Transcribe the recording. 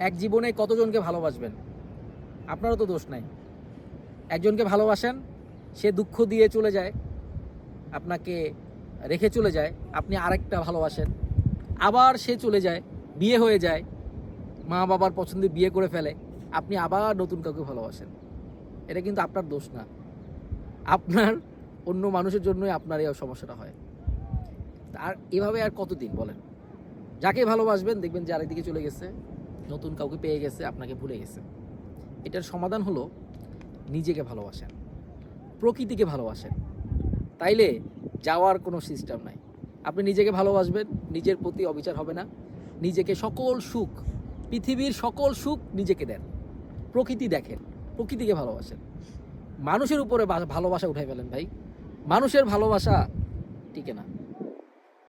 এক জীবনে কতজনকে ভালোবাসবেন? আপনারও তো দোষ নাই। একজনকে ভালোবাসেন, সে দুঃখ দিয়ে চলে যায়, আপনাকে রেখে চলে যায়, আপনি আরেকটা ভালোবাসেন, আবার সে চলে যায়, বিয়ে হয়ে যায়, মা বাবার পছন্দে বিয়ে করে ফেলে, আপনি আবার নতুন কাউকে ভালোবাসেন। এটা কিন্তু আপনার দোষ না, আপনার অন্য মানুষের জন্যই আপনার এই সমস্যাটা হয়। আর এভাবে আর কতদিন বলেন? যাকে ভালোবাসবেন দেখবেন যে আরেকদিকে চলে গেছে, নতুন কাউকে পেয়ে গেছে, আপনাকে ভুলে গেছে। এটার সমাধান হলো নিজেকে ভালোবাসেন, প্রকৃতিকে ভালোবাসেন, তাইলে যাওয়ার কোনো সিস্টেম নাই। আপনি নিজেকে ভালোবাসবেন, নিজের প্রতি অবিচার হবে না, নিজেকে সকল সুখ, পৃথিবীর সকল সুখ নিজেকে দেন, প্রকৃতি দেখেন, প্রকৃতিকে ভালোবাসেন। মানুষের উপরে ভালোবাসা উঠাই ফেলেন ভাই, মানুষের ভালোবাসা টিকে না।